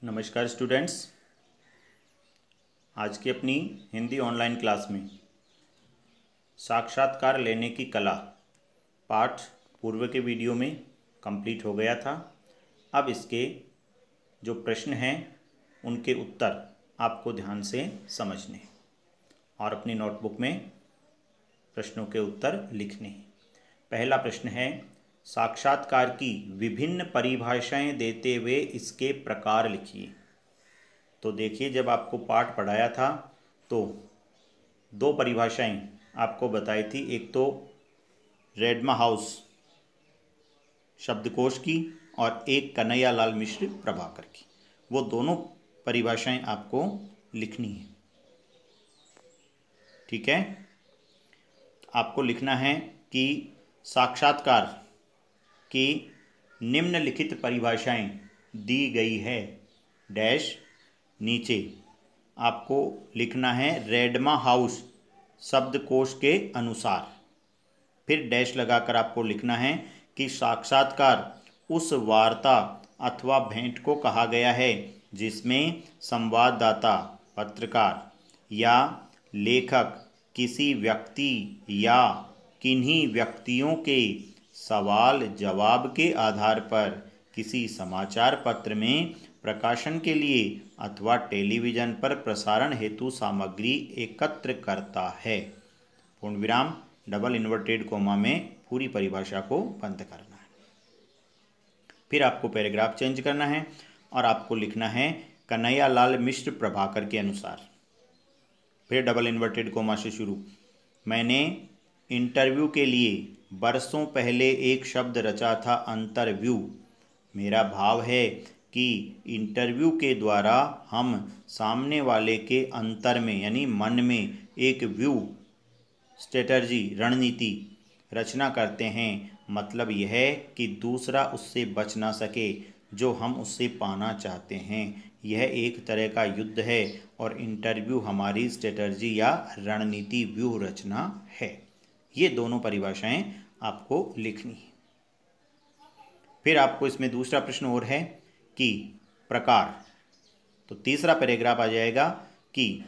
नमस्कार स्टूडेंट्स। आज की अपनी हिंदी ऑनलाइन क्लास में साक्षात्कार लेने की कला पाठ पूर्व के वीडियो में कंप्लीट हो गया था। अब इसके जो प्रश्न हैं उनके उत्तर आपको ध्यान से समझने और अपनी नोटबुक में प्रश्नों के उत्तर लिखने हैं। पहला प्रश्न है, साक्षात्कार की विभिन्न परिभाषाएं देते हुए इसके प्रकार लिखिए। तो देखिए, जब आपको पाठ पढ़ाया था तो दो परिभाषाएं आपको बताई थी। एक तो रेडमा हाउस शब्दकोश की और एक कन्हैया लाल मिश्र प्रभाकर की। वो दोनों परिभाषाएं आपको लिखनी है। ठीक है, आपको लिखना है कि साक्षात्कार की निम्नलिखित परिभाषाएं दी गई है डैश। नीचे आपको लिखना है रेडमा हाउस शब्दकोश के अनुसार। फिर डैश लगाकर आपको लिखना है कि साक्षात्कार उस वार्ता अथवा भेंट को कहा गया है जिसमें संवाददाता, पत्रकार या लेखक किसी व्यक्ति या किन्हीं व्यक्तियों के सवाल जवाब के आधार पर किसी समाचार पत्र में प्रकाशन के लिए अथवा टेलीविज़न पर प्रसारण हेतु सामग्री एकत्र करता है। पूर्ण विराम डबल इन्वर्टेड कोमा में पूरी परिभाषा को बंद करना है। फिर आपको पैराग्राफ चेंज करना है और आपको लिखना है कन्हैया लाल मिश्र प्रभाकर के अनुसार। फिर डबल इन्वर्टेड कोमा से शुरू। मैंने इंटरव्यू के लिए बरसों पहले एक शब्द रचा था, अंतरव्यू। मेरा भाव है कि इंटरव्यू के द्वारा हम सामने वाले के अंतर में यानी मन में एक व्यू, स्ट्रेटजी, रणनीति रचना करते हैं। मतलब यह है कि दूसरा उससे बच ना सके जो हम उससे पाना चाहते हैं। यह एक तरह का युद्ध है और इंटरव्यू हमारी स्ट्रेटजी या रणनीति व्यूह रचना है। ये दोनों परिभाषाएं आपको लिखनी है। फिर आपको इसमें दूसरा प्रश्न और है कि प्रकार। तो तीसरा पैराग्राफ आ जाएगा कि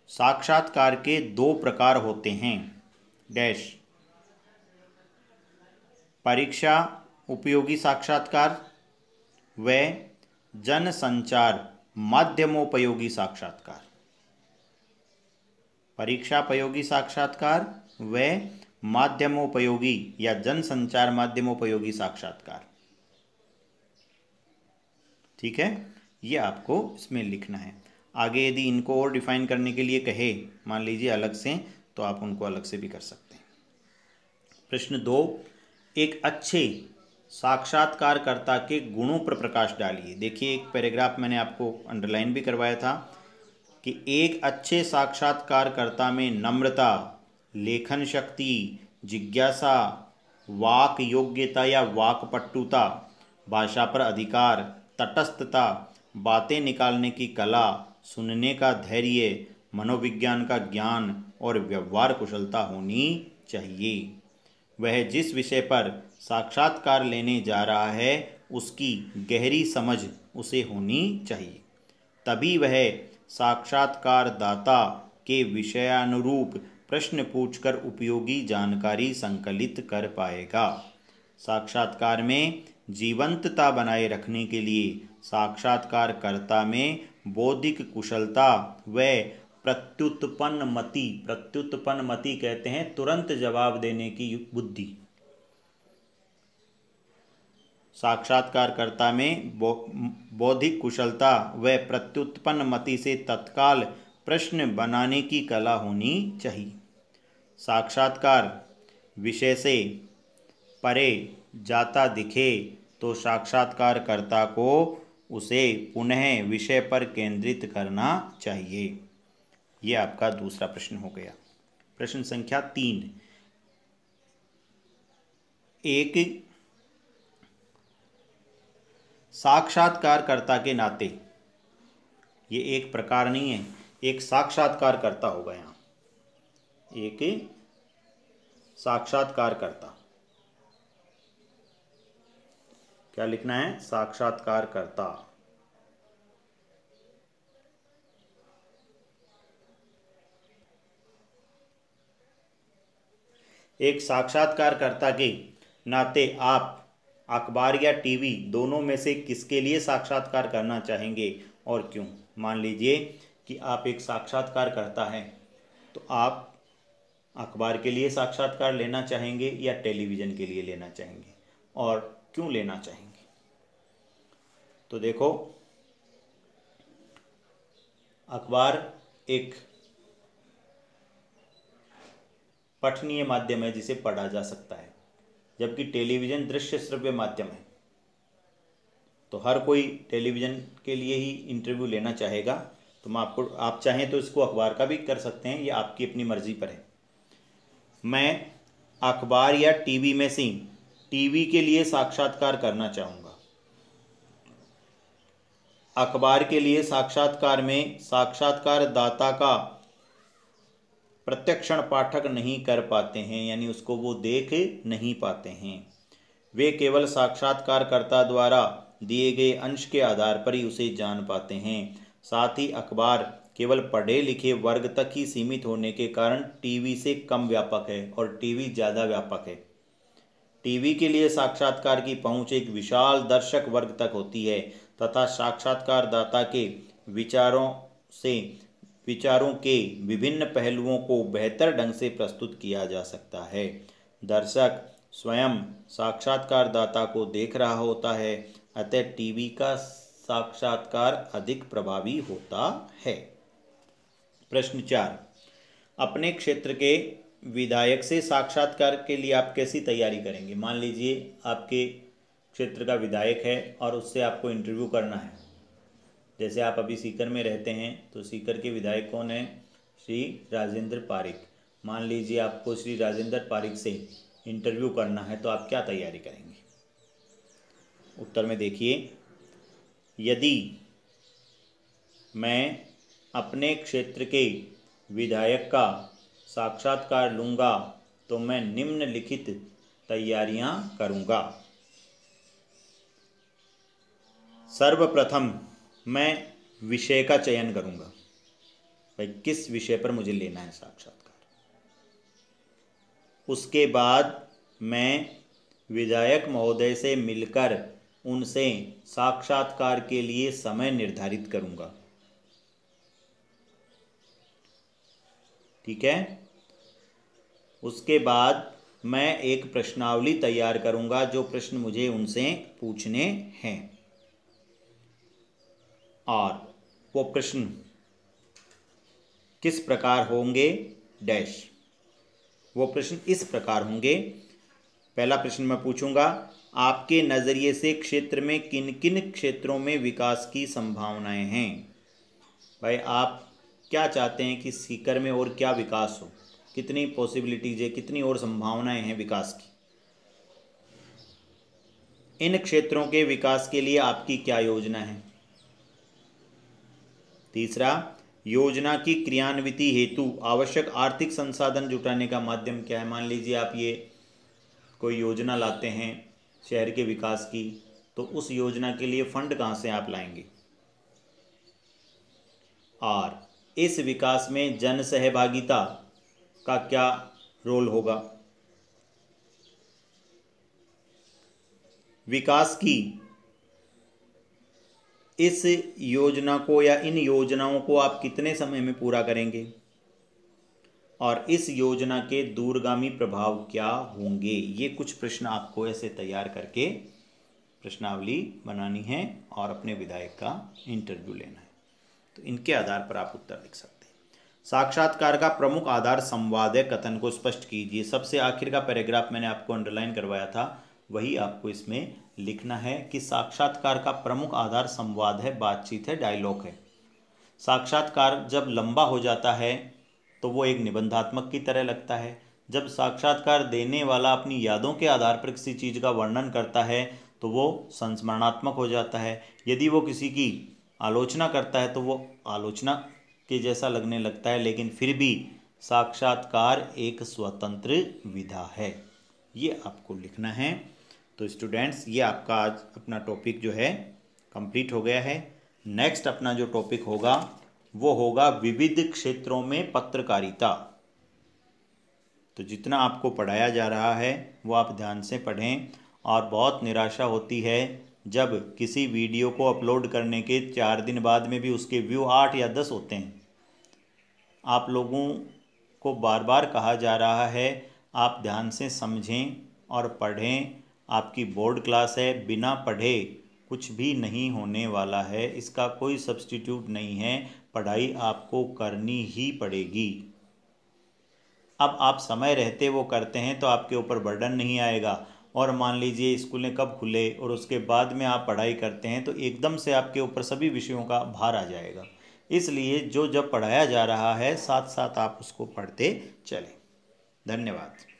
साक्षात्कार के दो प्रकार होते हैं डैश। परीक्षा उपयोगी साक्षात्कार व जनसंचार माध्यमोपयोगी साक्षात्कार। परीक्षापयोगी साक्षात्कार व माध्यमोपयोगी या जनसंचार माध्यमोपयोगी साक्षात्कार। ठीक है, ये आपको इसमें लिखना है। आगे यदि इनको और डिफाइन करने के लिए कहे, मान लीजिए अलग से, तो आप उनको अलग से भी कर सकते हैं। प्रश्न 2, एक अच्छे साक्षात्कारकर्ता के गुणों पर प्रकाश डालिए। देखिए, एक पैराग्राफ मैंने आपको अंडरलाइन भी करवाया था कि एक अच्छे साक्षात्कारकर्ता में नम्रता, लेखन शक्ति, जिज्ञासा, वाक योग्यता या वाकपटुता, भाषा पर अधिकार, तटस्थता, बातें निकालने की कला, सुनने का धैर्य, मनोविज्ञान का ज्ञान और व्यवहार कुशलता होनी चाहिए। वह जिस विषय पर साक्षात्कार लेने जा रहा है उसकी गहरी समझ उसे होनी चाहिए। तभी वह साक्षात्कारदाता के विषयानुरूप प्रश्न पूछकर उपयोगी जानकारी संकलित कर पाएगा। साक्षात्कार में जीवंतता बनाए रखने के लिए साक्षात्कारकर्ता में बौद्धिक कुशलता व प्रत्युत्पन्नमति कहते हैं तुरंत जवाब देने की बुद्धि। साक्षात्कारकर्ता में बौद्धिक कुशलता व प्रत्युत्पन्नमति से तत्काल प्रश्न बनाने की कला होनी चाहिए। साक्षात्कार विषय से परे जाता दिखे तो साक्षात्कारकर्ता को उसे पुनः विषय पर केंद्रित करना चाहिए। यह आपका दूसरा प्रश्न हो गया। प्रश्न संख्या 3, एक साक्षात्कारकर्ता के नाते, ये एक प्रकार नहीं है, एक साक्षात्कारकर्ता होगा यहाँ, एक साक्षात्कारकर्ता। क्या लिखना है? साक्षात्कारकर्ता। एक साक्षात्कारकर्ता के नाते आप अखबार या टीवी दोनों में से किसके लिए साक्षात्कार करना चाहेंगे और क्यों। मान लीजिए कि आप एक साक्षात्कारकर्ता हैं, तो आप अखबार के लिए साक्षात्कार लेना चाहेंगे या टेलीविज़न के लिए लेना चाहेंगे और क्यों लेना चाहेंगे। तो देखो, अखबार एक पठनीय माध्यम है जिसे पढ़ा जा सकता है, जबकि टेलीविज़न दृश्य श्रव्य माध्यम है। तो हर कोई टेलीविज़न के लिए ही इंटरव्यू लेना चाहेगा। तो मैं आपको, आप चाहें तो इसको अखबार का भी कर सकते हैं, ये आपकी अपनी मर्ज़ी पर है। मैं अखबार या टीवी में से टीवी के लिए साक्षात्कार करना चाहूँगा। अखबार के लिए साक्षात्कार में साक्षात्कारदाता का प्रत्यक्षण पाठक नहीं कर पाते हैं, यानी उसको वो देख नहीं पाते हैं। वे केवल साक्षात्कारकर्ता द्वारा दिए गए अंश के आधार पर ही उसे जान पाते हैं। साथ ही अखबार केवल पढ़े लिखे वर्ग तक ही सीमित होने के कारण टीवी से कम व्यापक है और टीवी ज़्यादा व्यापक है। टीवी के लिए साक्षात्कार की पहुंच एक विशाल दर्शक वर्ग तक होती है तथा साक्षात्कारदाता के विचारों के विभिन्न पहलुओं को बेहतर ढंग से प्रस्तुत किया जा सकता है। दर्शक स्वयं साक्षात्कारदाता को देख रहा होता है, अतः टीवी का साक्षात्कार अधिक प्रभावी होता है। प्रश्न 4, अपने क्षेत्र के विधायक से साक्षात्कार के लिए आप कैसी तैयारी करेंगे। मान लीजिए आपके क्षेत्र का विधायक है और उससे आपको इंटरव्यू करना है। जैसे आप अभी सीकर में रहते हैं, तो सीकर के विधायक कौन है? श्री राजेंद्र पारिक। मान लीजिए आपको श्री राजेंद्र पारिक से इंटरव्यू करना है, तो आप क्या तैयारी करेंगे? उत्तर में देखिए, यदि मैं अपने क्षेत्र के विधायक का साक्षात्कार लूँगा तो मैं निम्नलिखित तैयारियां करूँगा। सर्वप्रथम मैं विषय का चयन करूँगा, भाई किस विषय पर मुझे लेना है साक्षात्कार। उसके बाद मैं विधायक महोदय से मिलकर उनसे साक्षात्कार के लिए समय निर्धारित करूँगा। ठीक है। उसके बाद मैं एक प्रश्नावली तैयार करूँगा, जो प्रश्न मुझे उनसे पूछने हैं, और वो प्रश्न किस प्रकार होंगे डैश। वो प्रश्न इस प्रकार होंगे। पहला प्रश्न मैं पूछूंगा, आपके नज़रिए से क्षेत्र में किन किन क्षेत्रों में विकास की संभावनाएं हैं। भाई आप क्या चाहते हैं कि सीकर में और क्या विकास हो, कितनी पॉसिबिलिटीज है, कितनी और संभावनाएं हैं विकास की। इन क्षेत्रों के विकास के लिए आपकी क्या योजना है। तीसरा, योजना की क्रियान्विति हेतु आवश्यक आर्थिक संसाधन जुटाने का माध्यम क्या है। मान लीजिए आप ये कोई योजना लाते हैं शहर के विकास की, तो उस योजना के लिए फंड कहाँ से आप लाएंगे, और इस विकास में जन सहभागिता का क्या रोल होगा। विकास की इस योजना को या इन योजनाओं को आप कितने समय में पूरा करेंगे, और इस योजना के दूरगामी प्रभाव क्या होंगे। ये कुछ प्रश्न आपको ऐसे तैयार करके प्रश्नावली बनानी है और अपने विधायक का इंटरव्यू लेना है। तो इनके आधार पर आप उत्तर लिख सकते हैं। साक्षात्कार का प्रमुख आधार संवाद है, कथन को स्पष्ट कीजिए। सबसे आखिर का पैराग्राफ मैंने आपको अंडरलाइन करवाया था, वही आपको इसमें लिखना है कि साक्षात्कार का प्रमुख आधार संवाद है, बातचीत है, डायलॉग है। साक्षात्कार जब लंबा हो जाता है तो वो एक निबंधात्मक की तरह लगता है। जब साक्षात्कार देने वाला अपनी यादों के आधार पर किसी चीज़ का वर्णन करता है तो वो संस्मरणात्मक हो जाता है। यदि वो किसी की आलोचना करता है तो वो आलोचना के जैसा लगने लगता है, लेकिन फिर भी साक्षात्कार एक स्वतंत्र विधा है। ये आपको लिखना है। तो स्टूडेंट्स, ये आपका आज अपना टॉपिक जो है कंप्लीट हो गया है। नेक्स्ट अपना जो टॉपिक होगा वो होगा विविध क्षेत्रों में पत्रकारिता। तो जितना आपको पढ़ाया जा रहा है वो आप ध्यान से पढ़ें। और बहुत निराशा होती है जब किसी वीडियो को अपलोड करने के 4 दिन बाद में भी उसके व्यू 8 या 10 होते हैं। आप लोगों को बार बार कहा जा रहा है आप ध्यान से समझें और पढ़ें। आपकी बोर्ड क्लास है, बिना पढ़े कुछ भी नहीं होने वाला है, इसका कोई सब्स्टिट्यूट नहीं है। पढ़ाई आपको करनी ही पड़ेगी। अब आप समय रहते वो करते हैं तो आपके ऊपर बर्डन नहीं आएगा। और मान लीजिए स्कूलें कब खुले और उसके बाद में आप पढ़ाई करते हैं तो एकदम से आपके ऊपर सभी विषयों का भार आ जाएगा। इसलिए जो जब पढ़ाया जा रहा है साथ साथ आप उसको पढ़ते चलें। धन्यवाद।